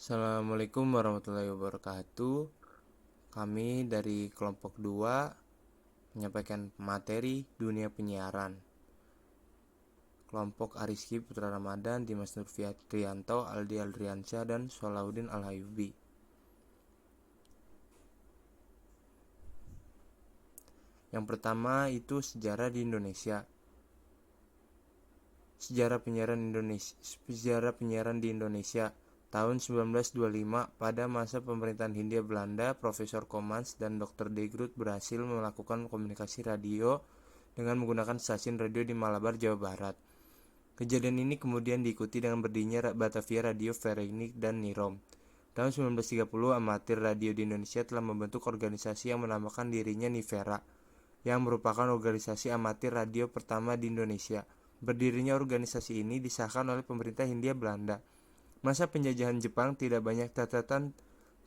Assalamualaikum warahmatullahi wabarakatuh. Kami dari kelompok 2 menyampaikan materi dunia penyiaran. Kelompok Ariski Putra Ramadan, Dimas Nurfiatrianto, Aldi Aldriansyah, dan Solahuddin Al-Hayubi. Yang pertama itu sejarah di Indonesia. Sejarah penyiaran di Indonesia. Tahun 1925, pada masa pemerintahan Hindia Belanda, Profesor Komans dan Dr. De Groot berhasil melakukan komunikasi radio dengan menggunakan stasiun radio di Malabar, Jawa Barat. Kejadian ini kemudian diikuti dengan berdirinya Batavia Radio Verenigd dan Nirom. Tahun 1930, amatir radio di Indonesia telah membentuk organisasi yang menamakan dirinya Nivera, yang merupakan organisasi amatir radio pertama di Indonesia. Berdirinya organisasi ini disahkan oleh pemerintah Hindia Belanda. Masa penjajahan Jepang tidak banyak catatan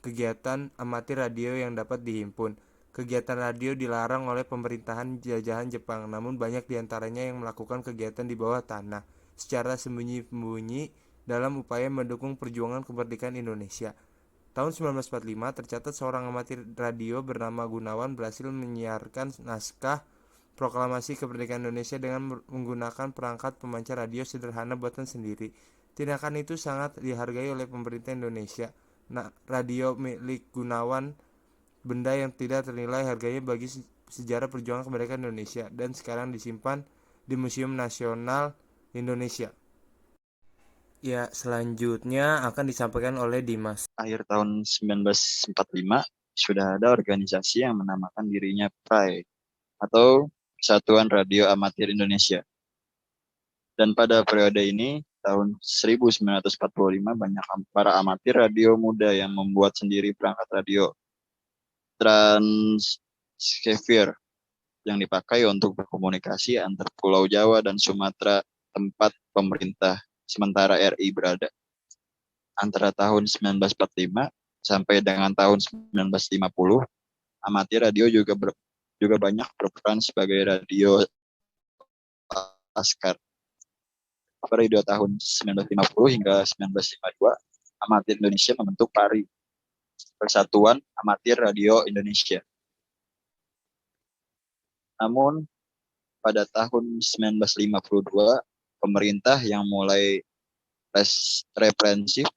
kegiatan amatir radio yang dapat dihimpun. Kegiatan radio dilarang oleh pemerintahan jajahan Jepang, namun banyak diantaranya yang melakukan kegiatan di bawah tanah, secara sembunyi-sembunyi dalam upaya mendukung perjuangan kemerdekaan Indonesia. Tahun 1945, tercatat seorang amatir radio bernama Gunawan berhasil menyiarkan naskah proklamasi kemerdekaan Indonesia dengan menggunakan perangkat pemancar radio sederhana buatan sendiri. Tindakan itu sangat dihargai oleh pemerintah Indonesia. Radio milik Gunawan, benda yang tidak ternilai harganya bagi sejarah perjuangan kemerdekaan Indonesia, dan sekarang disimpan di Museum Nasional Indonesia. Ya, selanjutnya akan disampaikan oleh Dimas. Akhir tahun 1945, sudah ada organisasi yang menamakan dirinya PRAI, atau Persatuan Radio Amatir Indonesia. Dan pada periode ini, tahun 1945, banyak para amatir radio muda yang membuat sendiri perangkat radio transceiver yang dipakai untuk berkomunikasi antar Pulau Jawa dan Sumatera, tempat pemerintah sementara RI berada. Antara tahun 1945 sampai dengan tahun 1950, amatir radio juga banyak berperan sebagai radio laskar. Periode tahun 1950 hingga 1952, amatir Indonesia membentuk PARI, Persatuan Amatir Radio Indonesia. Namun, pada tahun 1952, pemerintah yang mulai reprensif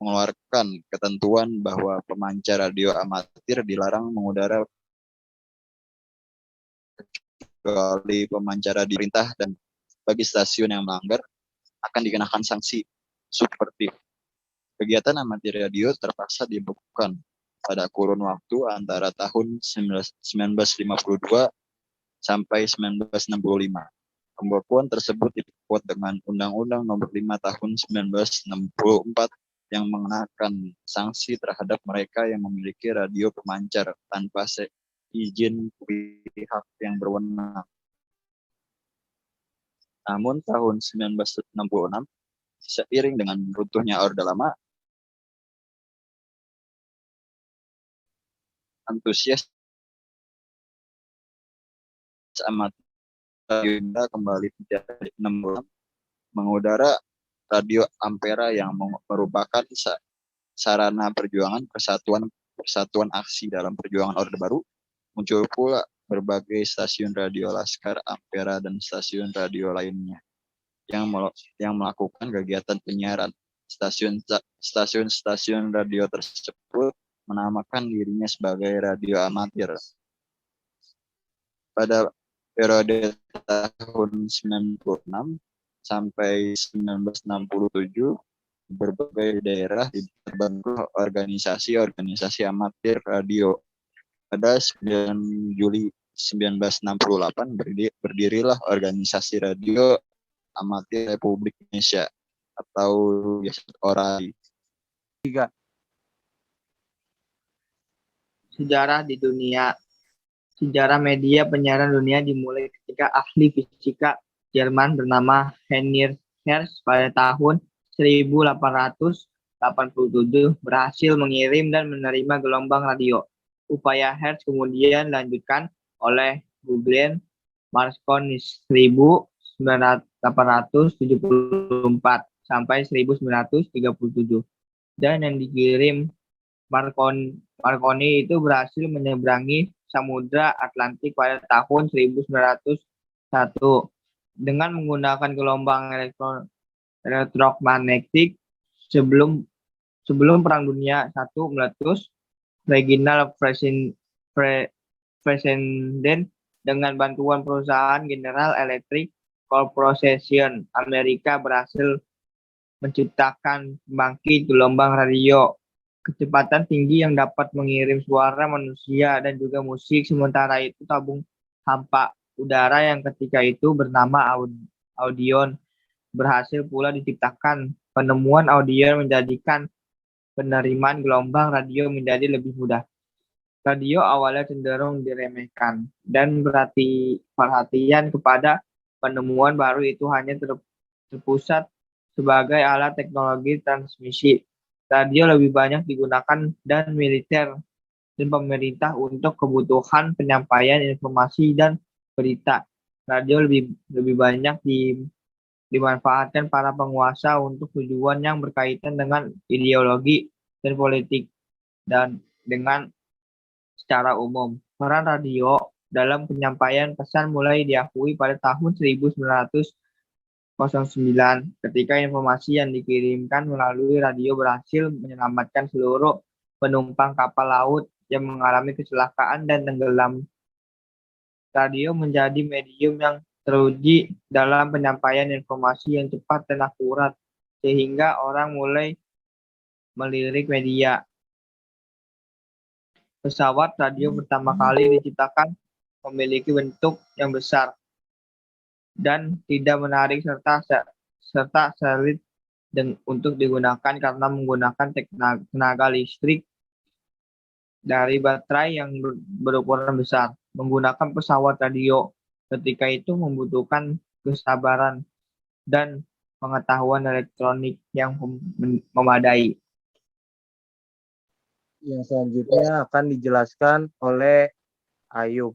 mengeluarkan ketentuan bahwa pemancar radio amatir dilarang mengudara kecuali pemancar radio perintah, dan bagi stasiun yang melanggar akan dikenakan sanksi seperti kegiatan amatir radio terpaksa dibekukan pada kurun waktu antara tahun 1952 sampai 1965. Pembekuan tersebut diperkuat dengan Undang-Undang Nomor 5 Tahun 1964 yang mengenakan sanksi terhadap mereka yang memiliki radio pemancar tanpa izin pihak yang berwenang. Namun tahun 1966, seiring dengan runtuhnya Orde Lama, antusias amatir radio kembali menjadi 6 bulan mengudara radio Ampera yang merupakan sarana perjuangan persatuan aksi dalam perjuangan Orde Baru. Muncul pula berbagai stasiun radio Laskar, Ampera, dan stasiun radio lainnya yang melakukan kegiatan penyiaran. Stasiun radio tersebut menamakan dirinya sebagai radio amatir. Pada periode tahun 96 sampai 1967, berbagai daerah dibentuk organisasi amatir radio. Pada 9 Juli 1968 berdirilah Organisasi Radio Amatir Republik Indonesia atau ORAI. 3. Sejarah di dunia. Sejarah media penyiaran dunia dimulai ketika ahli fisika Jerman bernama Heinrich Hertz pada tahun 1887 berhasil mengirim dan menerima gelombang radio. Upaya Hertz kemudian dilanjutkan oleh Guglielmo Marconi 1874 sampai 1937. dan yang dikirim Marconi itu berhasil menyeberangi Samudra Atlantik pada tahun 1901 dengan menggunakan gelombang elektromagnetik. Sebelum Perang Dunia I meletus, Reginald Fessenden dengan bantuan perusahaan General Electric Corporation Amerika berhasil menciptakan pembangkit gelombang radio kecepatan tinggi yang dapat mengirim suara manusia dan juga musik. Sementara itu tabung hampa udara yang ketika itu bernama Audion berhasil pula diciptakan. Penemuan Audion menjadikan penerimaan gelombang radio menjadi lebih mudah. Radio awalnya cenderung diremehkan dan perhatian kepada penemuan baru itu hanya terpusat sebagai alat teknologi transmisi. Radio lebih banyak digunakan dan militer dan pemerintah untuk kebutuhan penyampaian informasi dan berita. Radio lebih banyak dimanfaatkan para penguasa untuk tujuan yang berkaitan dengan ideologi dan politik dan dengan secara umum. Peran radio dalam penyampaian pesan mulai diakui pada tahun 1909 ketika informasi yang dikirimkan melalui radio berhasil menyelamatkan seluruh penumpang kapal laut yang mengalami kecelakaan dan tenggelam. Radio menjadi medium yang teruji dalam penyampaian informasi yang cepat dan akurat, sehingga orang mulai melirik media. Pesawat radio pertama kali diciptakan memiliki bentuk yang besar dan tidak menarik serta sulit untuk digunakan karena menggunakan tenaga listrik dari baterai yang berukuran besar. Menggunakan pesawat radio ketika itu membutuhkan kesabaran dan pengetahuan elektronik yang memadai. Yang selanjutnya akan dijelaskan oleh Ayub.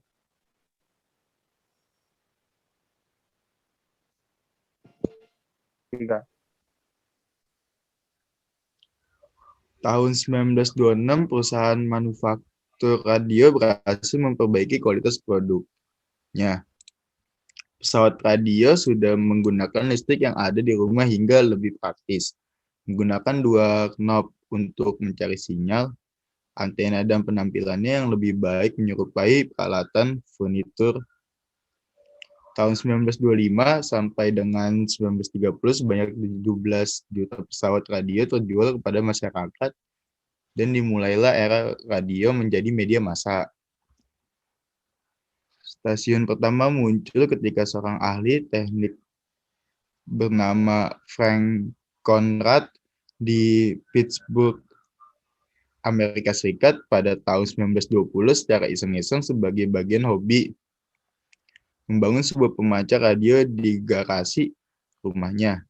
Tahun 1926, perusahaan manufaktur radio berhasil memperbaiki kualitas produknya. Pesawat radio sudah menggunakan listrik yang ada di rumah hingga lebih praktis. Menggunakan 2 knob untuk mencari sinyal, antena dan penampilannya yang lebih baik menyerupai peralatan furnitur. Tahun 1925 sampai dengan 1930 sebanyak 17 juta pesawat radio terjual kepada masyarakat dan dimulailah era radio menjadi media massa. Stasiun pertama muncul ketika seorang ahli teknik bernama Frank Conrad di Pittsburgh, Amerika Serikat pada tahun 1920 secara iseng-iseng sebagai bagian hobi membangun sebuah pemancar radio di garasi rumahnya.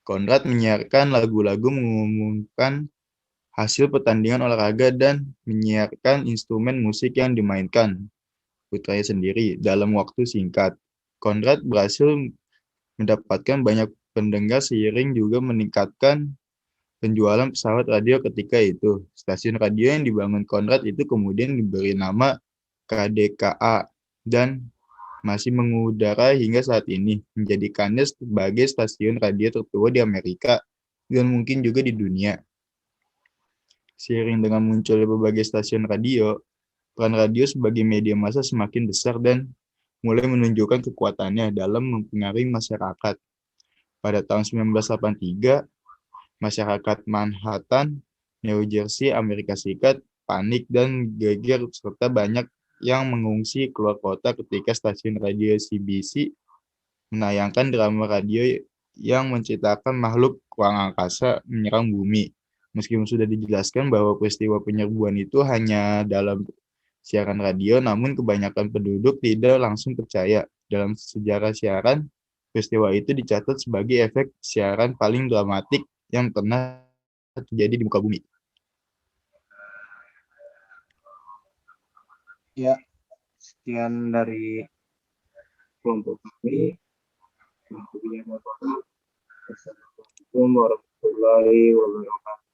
Conrad menyiarkan lagu-lagu mengumumkan hasil pertandingan olahraga dan menyiarkan instrumen musik yang dimainkan putranya sendiri dalam waktu singkat. Conrad berhasil mendapatkan banyak pendengar seiring juga meningkatkan penjualan pesawat radio ketika itu. Stasiun radio yang dibangun Conrad itu kemudian diberi nama KDKA dan masih mengudara hingga saat ini, menjadikannya sebagai stasiun radio tertua di Amerika dan mungkin juga di dunia. Seiring dengan munculnya berbagai stasiun radio, peran radio sebagai media massa semakin besar dan mulai menunjukkan kekuatannya dalam mempengaruhi masyarakat. Pada tahun 1983, masyarakat Manhattan, New Jersey, Amerika Serikat panik dan geger serta banyak yang mengungsi keluar kota ketika stasiun radio CBC menayangkan drama radio yang menceritakan makhluk ruang angkasa menyerang bumi. Meskipun sudah dijelaskan bahwa peristiwa penyerbuan itu hanya dalam siaran radio, namun kebanyakan penduduk tidak langsung percaya. Dalam sejarah siaran, peristiwa itu dicatat sebagai efek siaran paling dramatik yang pernah terjadi di muka bumi. Ya, sekian dari kelompok kami. Assalamualaikum warahmatullahi wabarakatuh.